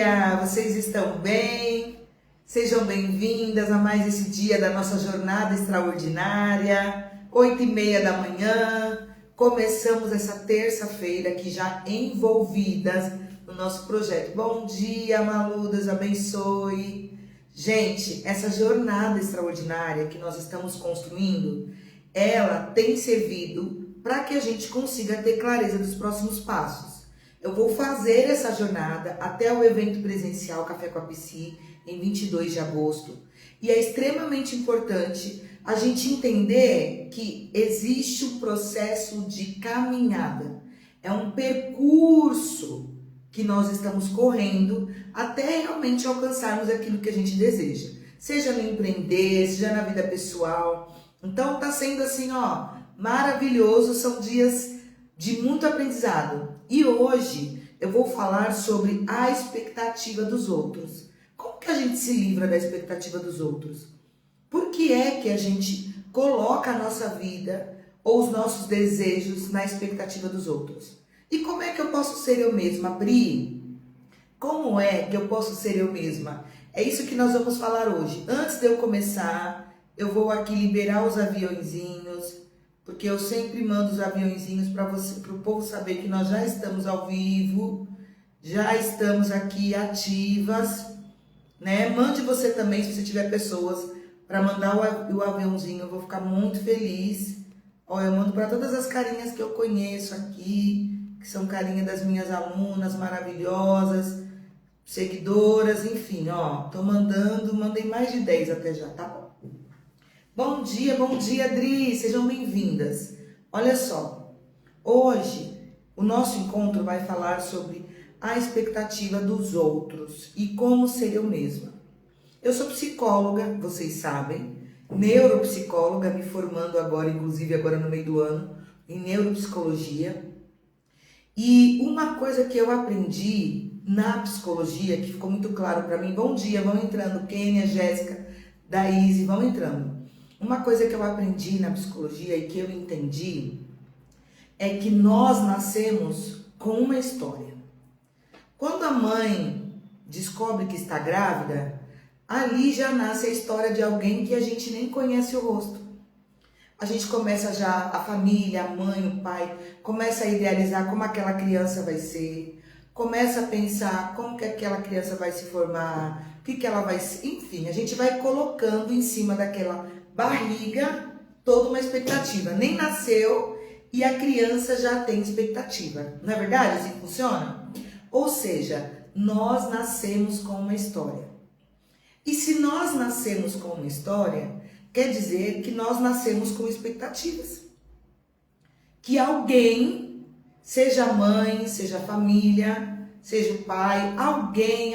dia! Vocês estão bem? Sejam bem-vindas a mais esse dia da nossa jornada extraordinária, 8h30 da manhã. Começamos essa terça-feira aqui já envolvidas no nosso projeto. Bom dia, Malu, Deus abençoe. Gente, essa jornada extraordinária que nós estamos construindo, ela tem servido para que a gente consiga ter clareza dos próximos passos. Eu vou fazer essa jornada até o evento presencial Café com a Psi, em 22 de agosto. E é extremamente importante a gente entender que existe um processo de caminhada. É um percurso que nós estamos correndo até realmente alcançarmos aquilo que a gente deseja. Seja no empreender, seja na vida pessoal. Então tá sendo assim, maravilhoso, são dias de muito aprendizado. E hoje eu vou falar sobre a expectativa dos outros. Como que a gente se livra da expectativa dos outros? Por que é que a gente coloca a nossa vida ou os nossos desejos na expectativa dos outros? E como é que eu posso ser eu mesma, Pri? Como é que eu posso ser eu mesma? É isso que nós vamos falar hoje. Antes de eu começar, eu vou aqui liberar os aviõezinhos, porque eu sempre mando os aviõezinhos para o povo saber que nós já estamos ao vivo, já estamos aqui ativas, né? Mande você também, se você tiver pessoas para mandar o aviãozinho, eu vou ficar muito feliz. Eu mando para todas as carinhas que eu conheço aqui, que são carinhas das minhas alunas maravilhosas, seguidoras, enfim, tô mandando, mandei mais de 10 até já, tá bom? Bom dia, Adri, sejam bem-vindas. Olha só, hoje o nosso encontro vai falar sobre a expectativa dos outros e como ser eu mesma. Eu sou psicóloga, vocês sabem, neuropsicóloga, me formando agora, inclusive agora no meio do ano, em neuropsicologia. E uma coisa que eu aprendi na psicologia, que ficou muito claro para mim, bom dia, vão entrando, Kênia, Jéssica, Daíse, vão entrando. Uma coisa que eu aprendi na psicologia e que eu entendi é que nós nascemos com uma história. Quando a mãe descobre que está grávida, ali já nasce a história de alguém que a gente nem conhece o rosto. A gente começa já, a família, a mãe, o pai, começa a idealizar como aquela criança vai ser, começa a pensar como que aquela criança vai se formar, o que ela vai ser, enfim, a gente vai colocando em cima daquela barriga toda uma expectativa. Nem nasceu e a criança já tem expectativa. Não é verdade? Assim funciona? Ou seja, nós nascemos com uma história. E se nós nascemos com uma história, quer dizer que nós nascemos com expectativas. Que alguém, seja a mãe, seja a família, seja o pai, alguém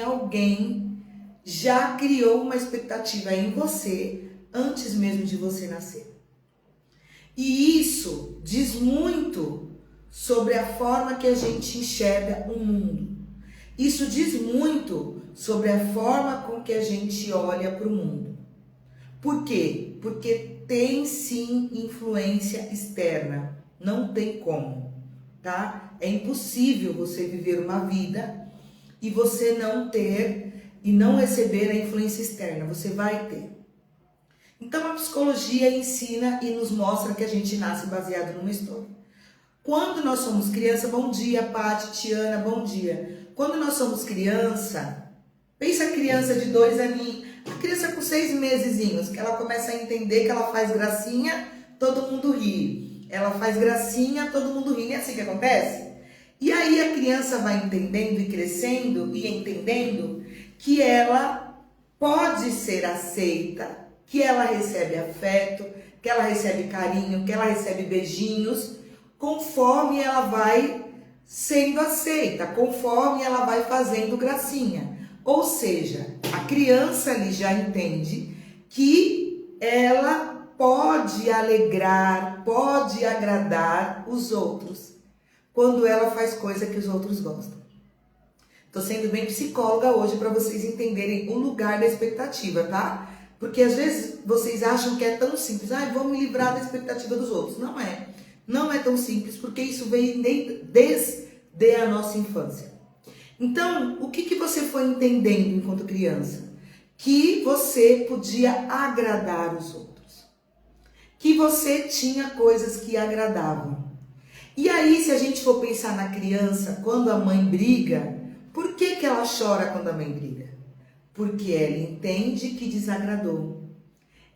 já criou uma expectativa em você antes mesmo de você nascer. E isso diz muito sobre a forma que a gente enxerga o mundo. Isso diz muito sobre a forma com que a gente olha para o mundo. Por quê? Porque tem sim influência externa. Não tem como, tá? É impossível você viver uma vida e você não ter e não receber a influência externa. Você vai ter. Então a psicologia ensina e nos mostra que a gente nasce baseado numa história. Quando nós somos criança, bom dia, Paty, Tiana, bom dia. Quando nós somos criança, pensa a criança de 2 aninhos, a criança com 6 mesezinhos, que ela começa a entender que ela faz gracinha, todo mundo ri. Ela faz gracinha, todo mundo ri. Não é assim que acontece? E aí a criança vai entendendo e crescendo e entendendo que ela pode ser aceita, que ela recebe afeto, que ela recebe carinho, que ela recebe beijinhos, conforme ela vai sendo aceita, conforme ela vai fazendo gracinha. Ou seja, a criança ali já entende que ela pode alegrar, pode agradar os outros, quando ela faz coisa que os outros gostam. Estou sendo bem psicóloga hoje para vocês entenderem o lugar da expectativa, tá? Porque às vezes vocês acham que é tão simples. Vou me livrar da expectativa dos outros. Não é. Não é tão simples, porque isso veio desde a nossa infância. Então, o que você foi entendendo enquanto criança? Que você podia agradar os outros. Que você tinha coisas que agradavam. E aí, se a gente for pensar na criança, quando a mãe briga, por que ela chora quando a mãe briga? Porque ela entende que desagradou.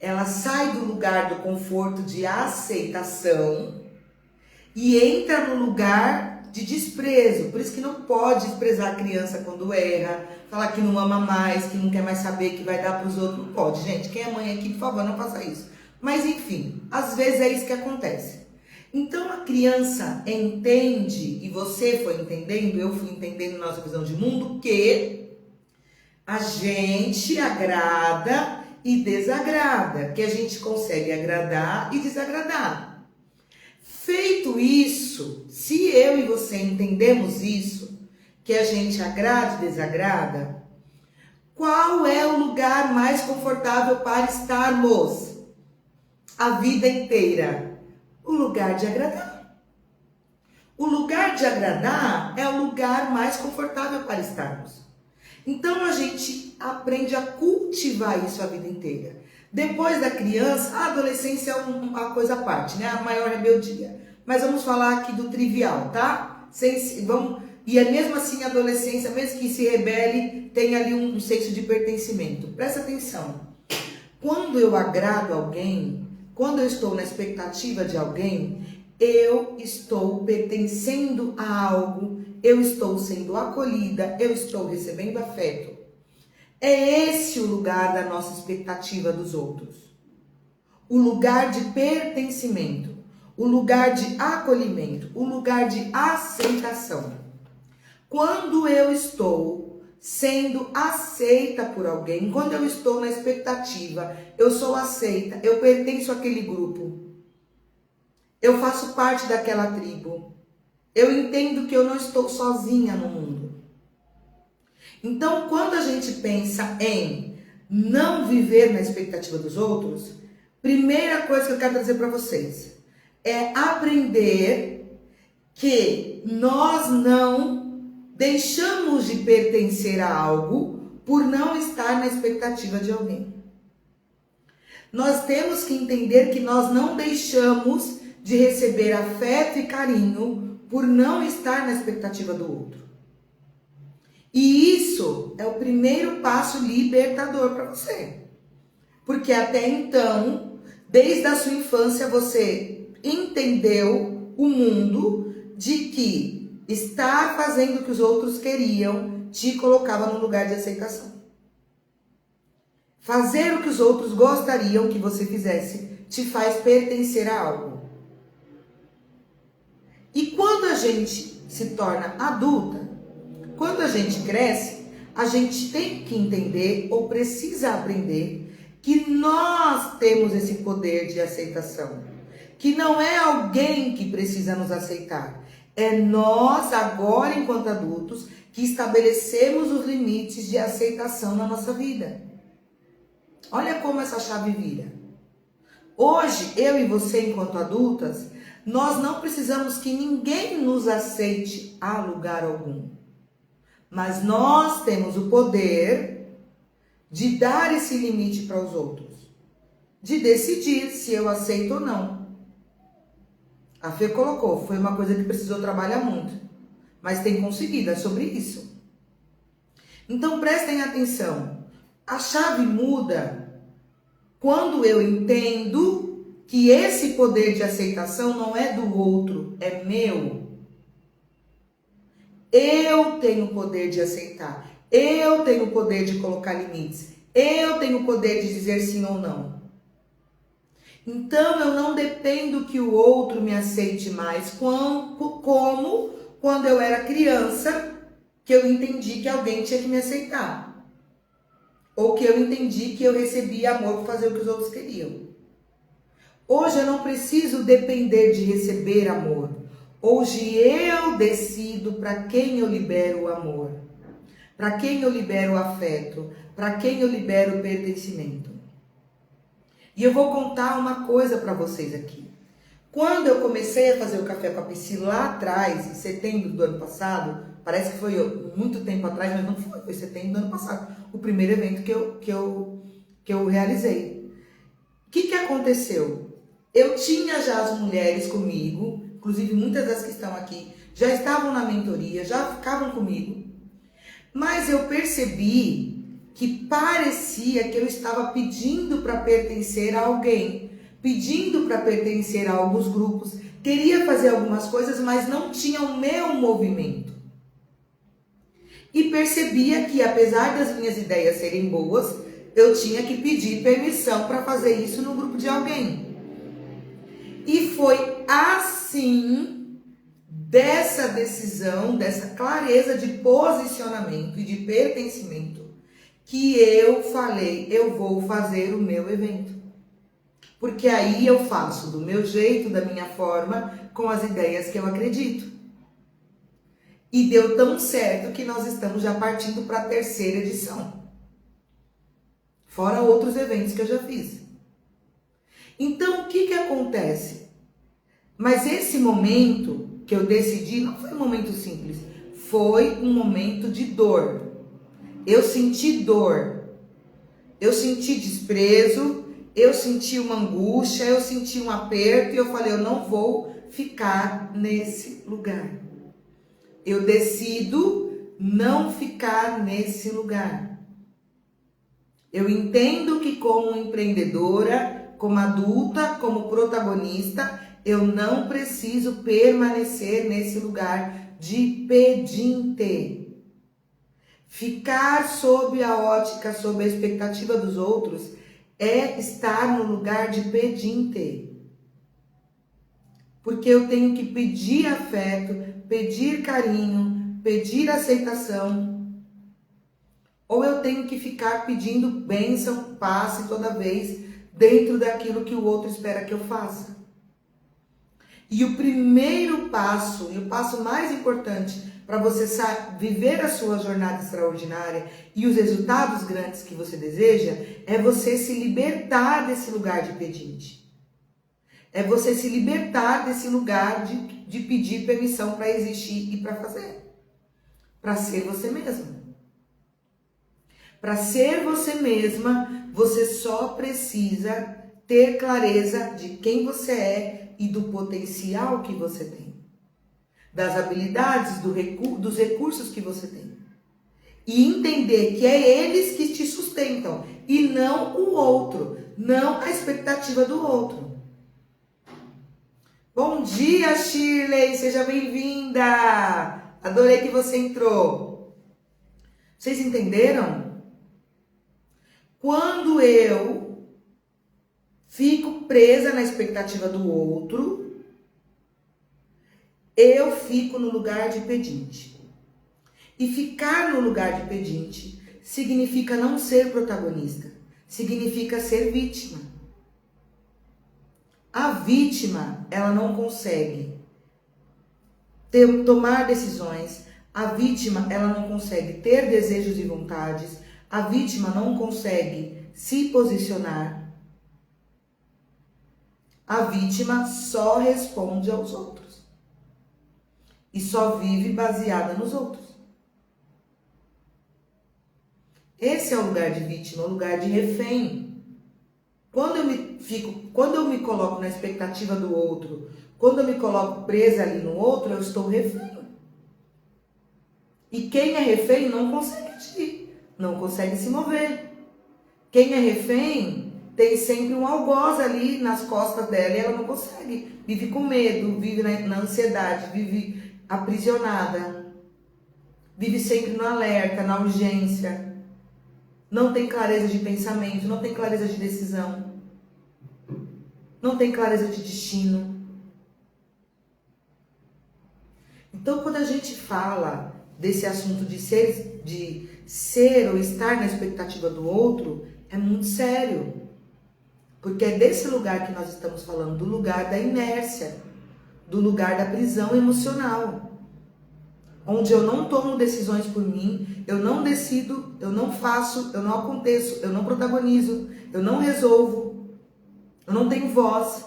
Ela sai do lugar do conforto de aceitação e entra no lugar de desprezo. Por isso que não pode desprezar a criança quando erra, falar que não ama mais, que não quer mais saber, que vai dar para os outros. Não pode, gente. Quem é mãe aqui, por favor, não faça isso. Mas enfim, às vezes é isso que acontece. Então a criança entende, e você foi entendendo, eu fui entendendo nossa visão de mundo, que a gente agrada e desagrada, que a gente consegue agradar e desagradar. Feito isso, se eu e você entendemos isso, que a gente agrada e desagrada, qual é o lugar mais confortável para estarmos a vida inteira? O lugar de agradar. O lugar de agradar é o lugar mais confortável para estarmos. Então a gente aprende a cultivar isso a vida inteira. Depois da criança, a adolescência é uma coisa à parte, né? A maior rebeldia. Mas vamos falar aqui do trivial, tá? E é mesmo assim a adolescência, mesmo que se rebele, tem ali um senso de pertencimento. Presta atenção. Quando eu agrado alguém, quando eu estou na expectativa de alguém, eu estou pertencendo a algo, eu estou sendo acolhida, eu estou recebendo afeto. É esse o lugar da nossa expectativa dos outros. O lugar de pertencimento, o lugar de acolhimento, o lugar de aceitação. Quando eu estou sendo aceita por alguém, quando eu estou na expectativa, eu sou aceita, eu pertenço àquele grupo, eu faço parte daquela tribo, eu entendo que eu não estou sozinha no mundo. Então, quando a gente pensa em não viver na expectativa dos outros, primeira coisa que eu quero trazer para vocês é aprender que nós não deixamos de pertencer a algo por não estar na expectativa de alguém. Nós temos que entender que nós não deixamos de receber afeto e carinho por não estar na expectativa do outro. E isso é o primeiro passo libertador para você. Porque até então, desde a sua infância, você entendeu o mundo de que estar fazendo o que os outros queriam te colocava no lugar de aceitação. Fazer o que os outros gostariam que você fizesse te faz pertencer a algo. E quando a gente se torna adulta, quando a gente cresce, a gente tem que entender ou precisa aprender que nós temos esse poder de aceitação. Que não é alguém que precisa nos aceitar. É nós, agora, enquanto adultos, que estabelecemos os limites de aceitação na nossa vida. Olha como essa chave vira. Hoje, eu e você, enquanto adultas, nós não precisamos que ninguém nos aceite a lugar algum. Mas nós temos o poder de dar esse limite para os outros. De decidir se eu aceito ou não. A Fê colocou, foi uma coisa que precisou trabalhar muito, mas tem conseguido, é sobre isso. Então prestem atenção, a chave muda quando eu entendo que esse poder de aceitação não é do outro, é meu. Eu tenho o poder de aceitar, eu tenho o poder de colocar limites, eu tenho o poder de dizer sim ou não. Então, eu não dependo que o outro me aceite mais, como quando eu era criança, que eu entendi que alguém tinha que me aceitar. Ou que eu entendi que eu recebia amor por fazer o que os outros queriam. Hoje eu não preciso depender de receber amor. Hoje eu decido para quem eu libero o amor. Para quem eu libero o afeto. Para quem eu libero o pertencimento. E eu vou contar uma coisa para vocês aqui. Quando eu comecei a fazer o Café com a Psy lá atrás, em setembro do ano passado, Parece que foi muito tempo atrás, mas não foi. Foi setembro do ano passado. O primeiro evento que eu realizei. O que aconteceu? Eu tinha já as mulheres comigo, inclusive muitas das que estão aqui, já estavam na mentoria, já ficavam comigo. Mas eu percebi que parecia que eu estava pedindo para pertencer a alguém, pedindo para pertencer a alguns grupos, queria fazer algumas coisas, mas não tinha o meu movimento. E percebia que, apesar das minhas ideias serem boas, eu tinha que pedir permissão para fazer isso no grupo de alguém. E foi assim, dessa decisão, dessa clareza de posicionamento e de pertencimento, que eu falei, eu vou fazer o meu evento. Porque aí eu faço do meu jeito, da minha forma, com as ideias que eu acredito. E deu tão certo que nós estamos já partindo para a 3ª edição. Fora outros eventos que eu já fiz. Então, o que acontece? Mas esse momento que eu decidi não foi um momento simples. Foi um momento de dor. Eu senti dor. Eu senti desprezo. Eu senti uma angústia. Eu senti um aperto. E eu falei, eu não vou ficar nesse lugar. Eu decido não ficar nesse lugar. Eu entendo que como empreendedora, como adulta, como protagonista, eu não preciso permanecer nesse lugar de pedinte. Ficar sob a ótica, sob a expectativa dos outros, é estar no lugar de pedinte. Porque eu tenho que pedir afeto, pedir carinho, pedir aceitação. Ou eu tenho que ficar pedindo bênção, passe toda vez, dentro daquilo que o outro espera que eu faça. E o primeiro passo, e o passo mais importante para você viver a sua jornada extraordinária e os resultados grandes que você deseja, é você se libertar desse lugar de pedinte. É você se libertar desse lugar de pedir permissão para existir e para fazer. Para ser você mesma. Para ser você mesma, você só precisa ter clareza de quem você é e do potencial que você tem. Das habilidades, dos recursos que você tem. E entender que é eles que te sustentam e não o outro, não a expectativa do outro. Bom dia, Shirley, seja bem-vinda! Adorei que você entrou. Vocês entenderam? Quando eu fico presa na expectativa do outro, eu fico no lugar de pedinte. E ficar no lugar de pedinte significa não ser protagonista, significa ser vítima. A vítima, ela não consegue tomar decisões, a vítima, ela não consegue ter desejos e vontades, a vítima não consegue se posicionar. A vítima só responde aos outros e só vive baseada nos outros. Esse é o lugar de vítima, o lugar de refém. Quando eu me coloco na expectativa do outro, quando eu me coloco presa ali no outro, eu estou refém. E quem é refém não consegue agir, não consegue se mover. Quem é refém tem sempre um algoz ali nas costas dela e ela não consegue. Vive com medo, vive na ansiedade, vive aprisionada. Vive sempre no alerta, na urgência. Não tem clareza de pensamento, não tem clareza de decisão. Não tem clareza de destino. Então, quando a gente fala desse assunto de ser ou estar na expectativa do outro, é muito sério. Porque é desse lugar que nós estamos falando, do lugar da inércia, do lugar da prisão emocional. Onde eu não tomo decisões por mim, eu não decido, eu não faço, eu não aconteço, eu não protagonizo, eu não resolvo, eu não tenho voz.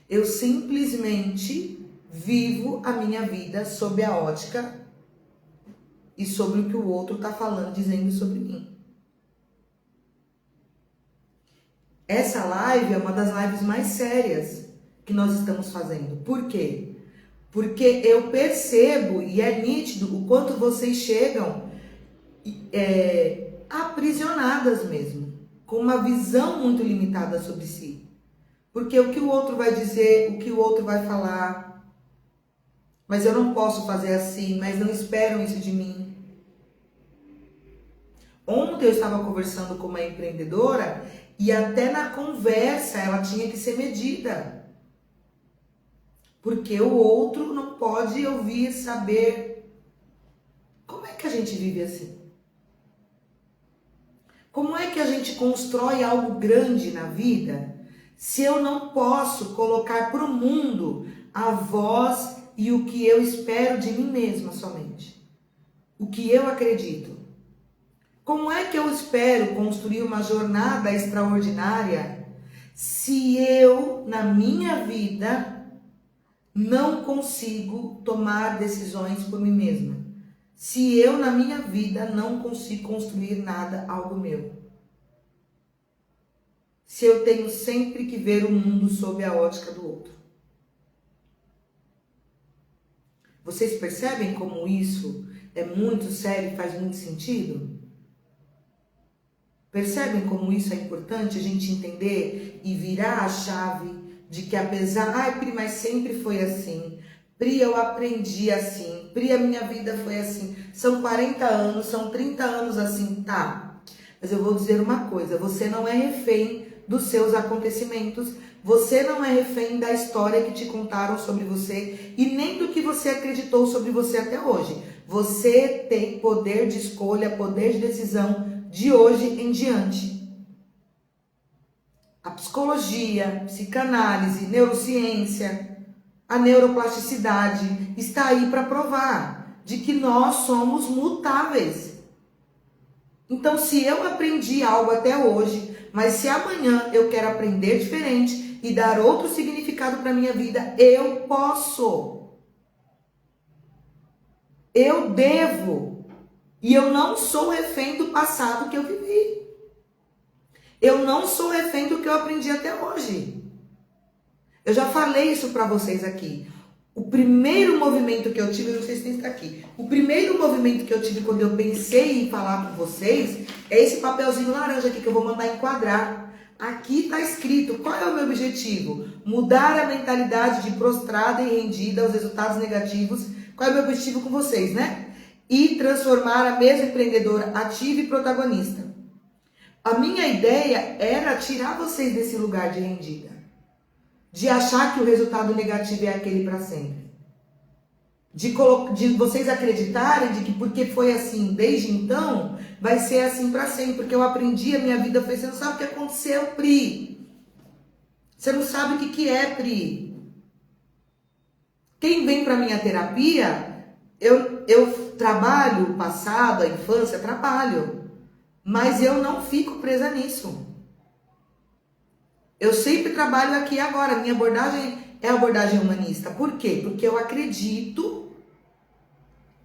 Eu simplesmente vivo a minha vida sob a ótica e sobre o que o outro está falando, dizendo sobre mim. Essa live é uma das lives mais sérias que nós estamos fazendo. Por quê? Porque eu percebo, e é nítido, o quanto vocês chegam aprisionadas mesmo, com uma visão muito limitada sobre si. Porque o que o outro vai dizer, o que o outro vai falar, mas eu não posso fazer assim, mas não esperam isso de mim. Ontem eu estava conversando com uma empreendedora e até na conversa ela tinha que ser medida. Porque o outro não pode ouvir, saber. Como é que a gente vive assim? Como é que a gente constrói algo grande na vida se eu não posso colocar para o mundo a voz e o que eu espero de mim mesma somente? O que eu acredito? Como é que eu espero construir uma jornada extraordinária se eu, na minha vida, não consigo tomar decisões por mim mesma? Se eu, na minha vida, não consigo construir nada, algo meu? Se eu tenho sempre que ver o mundo sob a ótica do outro? Vocês percebem como isso é muito sério e faz muito sentido? Percebem como isso é importante a gente entender e virar a chave de que apesar... Ai, Pri, mas sempre foi assim. Pri, eu aprendi assim. Pri, a minha vida foi assim. São 40 anos, são 30 anos assim. Tá, mas eu vou dizer uma coisa. Você não é refém dos seus acontecimentos. Você não é refém da história que te contaram sobre você e nem do que você acreditou sobre você até hoje. Você tem poder de escolha, poder de decisão de hoje em diante. A psicologia, psicanálise, neurociência, a neuroplasticidade está aí para provar de que nós somos mutáveis. Então, se eu aprendi algo até hoje, mas se amanhã eu quero aprender diferente e dar outro significado para minha vida, eu posso. Eu devo. E eu não sou refém do passado que eu vivi. Eu não sou refém do que eu aprendi até hoje. Eu já falei isso para vocês aqui. O primeiro movimento que eu tive, não sei se está aqui. O primeiro movimento que eu tive quando eu pensei em falar com vocês é esse papelzinho laranja aqui que eu vou mandar enquadrar. Aqui está escrito, qual é o meu objetivo? Mudar a mentalidade de prostrada e rendida aos resultados negativos. Qual é o meu objetivo com vocês, né? E transformar a mesma empreendedora ativa e protagonista. A minha ideia era tirar vocês desse lugar de rendida. De achar que o resultado negativo é aquele para sempre. De vocês acreditarem de que porque foi assim desde então, vai ser assim para sempre. Porque eu aprendi, a minha vida foi, você não sabe o que aconteceu, Pri. Você não sabe o que é, Pri. Quem vem para minha terapia, eu trabalho o passado, a infância, trabalho. Mas eu não fico presa nisso. Eu sempre trabalho aqui e agora. Minha abordagem é a abordagem humanista. Por quê? Porque eu acredito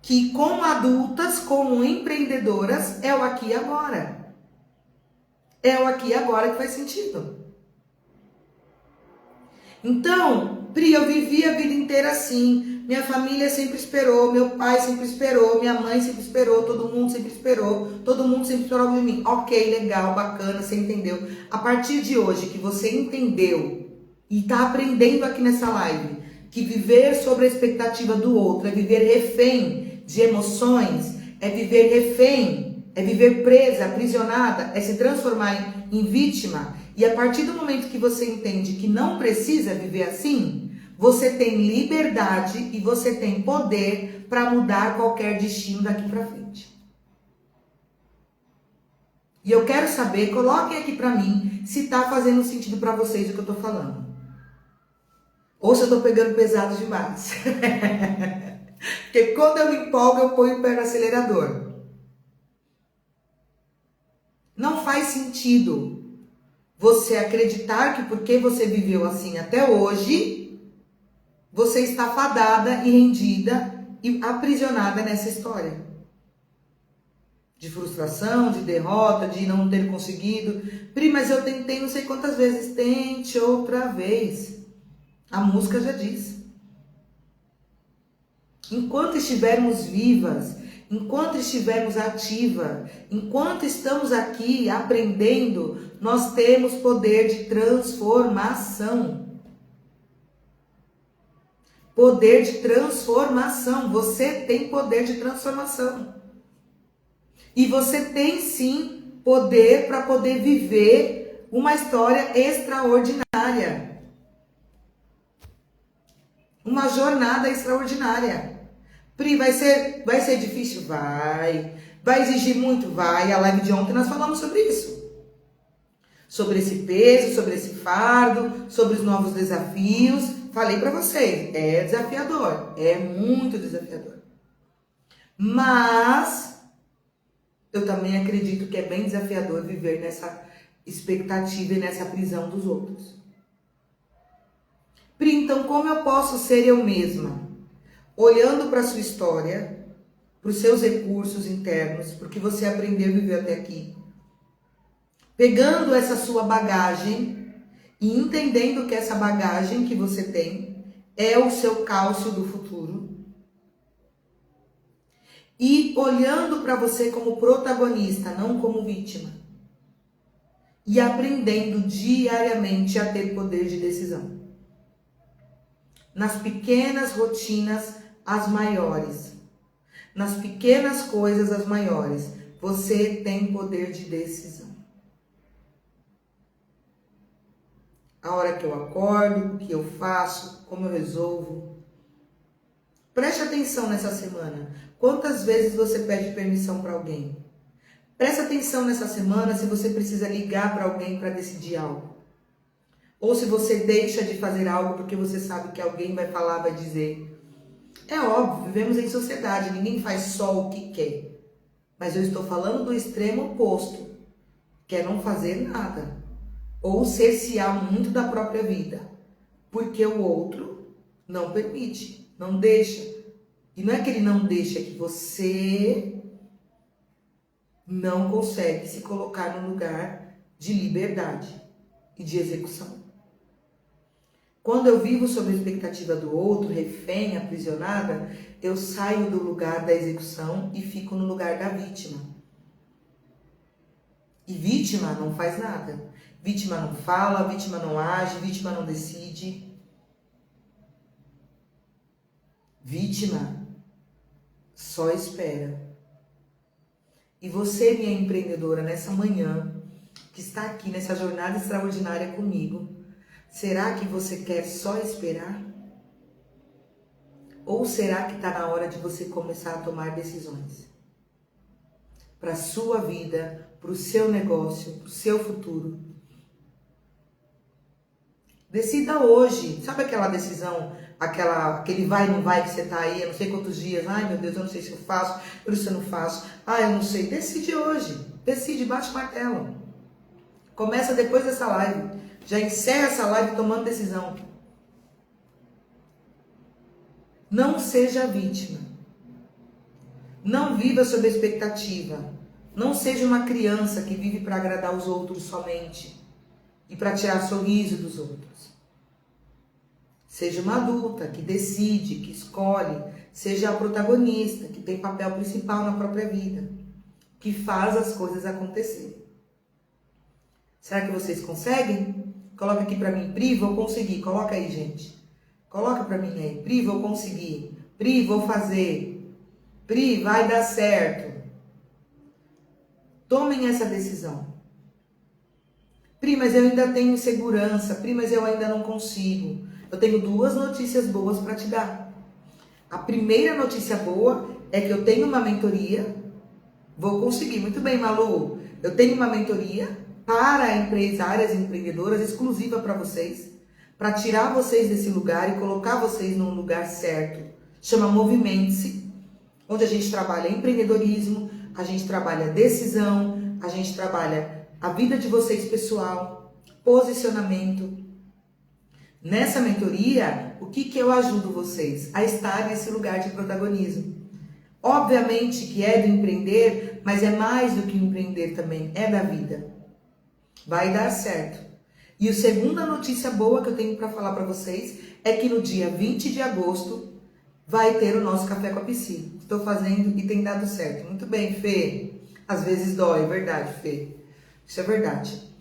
que como adultas, como empreendedoras, é o aqui e agora. É o aqui e agora que faz sentido. Então, Pri, eu vivi a vida inteira assim. Minha família sempre esperou, meu pai sempre esperou, minha mãe sempre esperou, todo mundo sempre esperou de mim. Ok, legal, bacana, você entendeu. A partir de hoje que você entendeu e está aprendendo aqui nessa live que viver sobre a expectativa do outro é viver refém de emoções, é viver refém, é viver presa, aprisionada, é se transformar em vítima. E a partir do momento que você entende que não precisa viver assim, você tem liberdade e você tem poder para mudar qualquer destino daqui para frente. E eu quero saber, coloquem aqui para mim, se está fazendo sentido para vocês o que eu estou falando. Ou se eu estou pegando pesado demais. Porque quando eu me empolgo, eu ponho o pé no acelerador. Não faz sentido você acreditar que porque você viveu assim até hoje, você está fadada e rendida e aprisionada nessa história. De frustração, de derrota, de não ter conseguido. Pri, mas eu tentei não sei quantas vezes. Tente outra vez. A música já diz. Enquanto estivermos vivas, enquanto estivermos ativas, enquanto estamos aqui aprendendo, nós temos poder de transformação. Poder de transformação. Você tem poder de transformação. E você tem sim poder para poder viver uma história extraordinária. Uma jornada extraordinária. Pri, vai ser difícil? Vai. Vai exigir muito? Vai. A live de ontem nós falamos sobre isso. Sobre esse peso, sobre esse fardo, sobre os novos desafios. Falei para vocês, é desafiador. É muito desafiador. Mas eu também acredito que é bem desafiador viver nessa expectativa e nessa prisão dos outros. Pri, então como eu posso ser eu mesma? Olhando para a sua história, para os seus recursos internos, porque você aprendeu a viver até aqui. Pegando essa sua bagagem e entendendo que essa bagagem que você tem é o seu cálcio do futuro. E olhando para você como protagonista, não como vítima. E aprendendo diariamente a ter poder de decisão. Nas pequenas rotinas, as maiores. Nas pequenas coisas, as maiores. Você tem poder de decisão. A hora que eu acordo, o que eu faço, como eu resolvo. Preste atenção nessa semana. Quantas vezes você pede permissão para alguém? Preste atenção nessa semana se você precisa ligar para alguém para decidir algo. Ou se você deixa de fazer algo porque você sabe que alguém vai falar, vai dizer. É óbvio, vivemos em sociedade, ninguém faz só o que quer. Mas eu estou falando do extremo oposto, que é não fazer nada. Ou cercear muito da própria vida. Porque o outro não permite, não deixa. E não é que ele não deixa, é que você não consegue se colocar num lugar de liberdade e de execução. Quando eu vivo sob a expectativa do outro, refém, aprisionada, eu saio do lugar da execução e fico no lugar da vítima. E vítima não faz nada. Vítima não fala, vítima não age, vítima não decide. Vítima só espera. E você, minha empreendedora, nessa manhã, que está aqui nessa jornada extraordinária comigo, será que você quer só esperar? Ou será que está na hora de você começar a tomar decisões? Para a sua vida, para o seu negócio, para o seu futuro. Decida hoje. Sabe aquela decisão, aquele vai não vai que você está aí, eu não sei quantos dias. Ai, meu Deus, eu não sei se eu faço, por isso eu não faço. Ai, eu não sei. Decide hoje. Decide, bate o martelo. Começa depois dessa live. Já encerra essa live tomando decisão. Não seja vítima. Não viva sob expectativa. Não seja uma criança que vive para agradar os outros somente e para tirar sorriso dos outros. Seja uma adulta que decide, que escolhe. Seja a protagonista, que tem papel principal na própria vida. Que faz as coisas acontecerem. Será que vocês conseguem? Coloca aqui para mim, Pri, vou conseguir. Coloca aí, gente. Coloca para mim aí, Pri, vou conseguir. Pri, vou fazer. Pri, vai dar certo. Tomem essa decisão. Pri, mas eu ainda tenho insegurança. Pri, mas eu ainda não consigo. Eu tenho duas notícias boas para te dar. A primeira notícia boa é que eu tenho uma mentoria. Vou conseguir. Muito bem, Malu. Eu tenho uma mentoria para empresárias e empreendedoras exclusiva para vocês. Para tirar vocês desse lugar e colocar vocês num lugar certo. Chama Movimente-se. Onde a gente trabalha empreendedorismo, a gente trabalha decisão, a gente trabalha a vida de vocês pessoal, posicionamento. Nessa mentoria, o que eu ajudo vocês? A estar nesse lugar de protagonismo. Obviamente que é do empreender, mas é mais do que empreender também, é da vida. Vai dar certo. E a segunda notícia boa que eu tenho para falar para vocês é que no dia 20 de agosto vai ter o nosso Café com a Psi. Estou fazendo e tem dado certo. Muito bem, Fê. Às vezes dói, é verdade, Fê. Isso é verdade.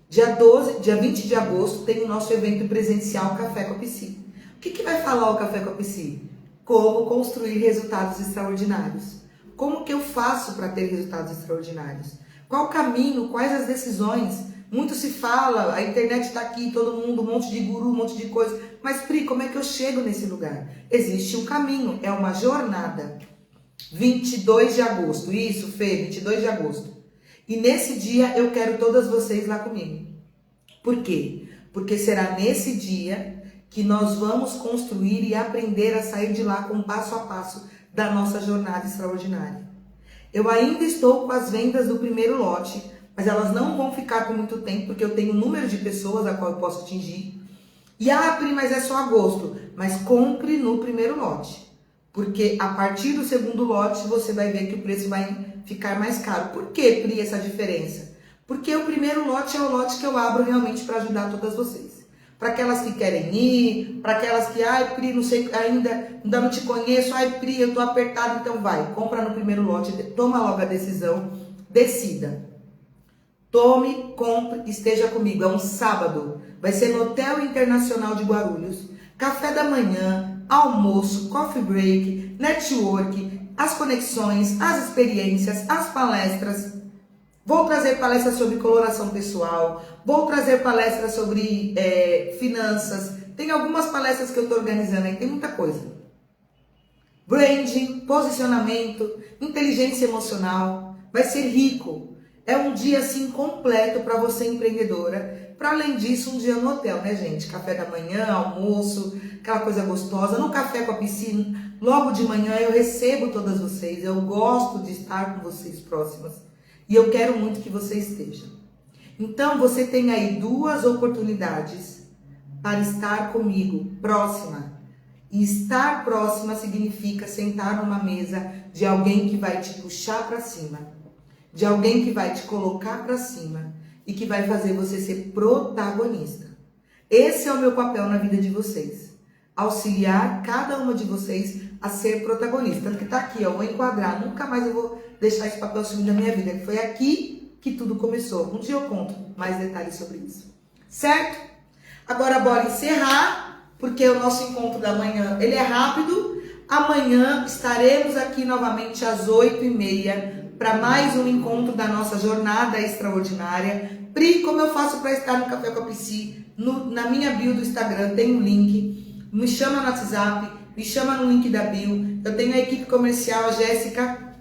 Dia 20 de agosto tem o nosso evento presencial Café com a Psi. O que vai falar o Café com a Psi? Como construir resultados extraordinários. Como que eu faço para ter resultados extraordinários? Qual o caminho? Quais as decisões? Muito se fala, a internet está aqui, todo mundo, um monte de guru, um monte de coisa. Mas, Pri, como é que eu chego nesse lugar? Existe um caminho, é uma jornada. 22 de agosto, isso, Fê, 22 de agosto. E nesse dia eu quero todas vocês lá comigo. Por quê? Porque será nesse dia que nós vamos construir e aprender a sair de lá com um passo a passo da nossa jornada extraordinária. Eu ainda estou com as vendas do primeiro lote, mas elas não vão ficar por muito tempo, porque eu tenho um número de pessoas a qual eu posso atingir. E Pri, mas é só agosto. Mas compre no primeiro lote. Porque a partir do segundo lote, você vai ver que o preço vai ficar mais caro. Por que, Pri, essa diferença? Porque o primeiro lote é o lote que eu abro realmente para ajudar todas vocês. Para aquelas que querem ir, para aquelas que, Pri, não sei ainda não te conheço, Pri, eu tô apertado, então vai. Compra no primeiro lote, toma logo a decisão, decida. Tome, compre, esteja comigo. É um sábado. Vai ser no Hotel Internacional de Guarulhos. Café da manhã, almoço, coffee break, network, as conexões, as experiências, as palestras. Vou trazer palestras sobre coloração pessoal. Vou trazer palestras sobre finanças. Tem algumas palestras que eu estou organizando aí. Tem muita coisa. Branding, posicionamento, inteligência emocional. Vai ser rico. É um dia assim completo para você empreendedora. Para além disso, um dia no hotel, né, gente? Café da manhã, almoço, aquela coisa gostosa. No Café com a Psi, logo de manhã eu recebo todas vocês. Eu gosto de estar com vocês próximas. E eu quero muito que você esteja. Então, você tem aí 2 oportunidades para estar comigo, próxima. E estar próxima significa sentar numa mesa de alguém que vai te puxar para cima. De alguém que vai te colocar para cima e que vai fazer você ser protagonista. Esse é o meu papel na vida de vocês. Auxiliar cada uma de vocês a ser protagonista. Tanto que tá aqui, ó, vou enquadrar. Nunca mais eu vou deixar esse papel sumir da minha vida. Foi aqui que tudo começou. Um dia eu conto mais detalhes sobre isso. Certo? Agora bora encerrar, porque o nosso encontro da manhã, ele é rápido. Amanhã estaremos aqui novamente às 8h30 para mais um encontro da nossa jornada extraordinária. Pri, como eu faço para estar no Café com a Psi? Na minha bio do Instagram tem um link. Me chama no WhatsApp, me chama no link da bio. Eu tenho a equipe comercial, a Jéssica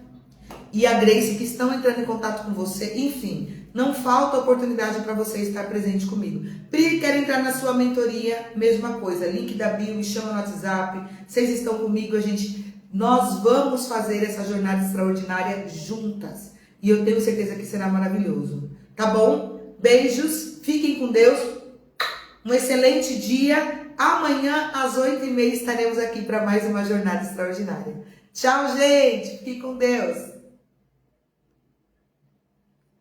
e a Grace, que estão entrando em contato com você. Enfim, não falta oportunidade para você estar presente comigo. Pri, quer entrar na sua mentoria? Mesma coisa, link da bio, me chama no WhatsApp. Vocês estão comigo, nós vamos fazer essa jornada extraordinária juntas. E eu tenho certeza que será maravilhoso. Tá bom? Beijos, fiquem com Deus. Um excelente dia. Amanhã, às 8h30, estaremos aqui para mais uma jornada extraordinária. Tchau, gente. Fiquem com Deus.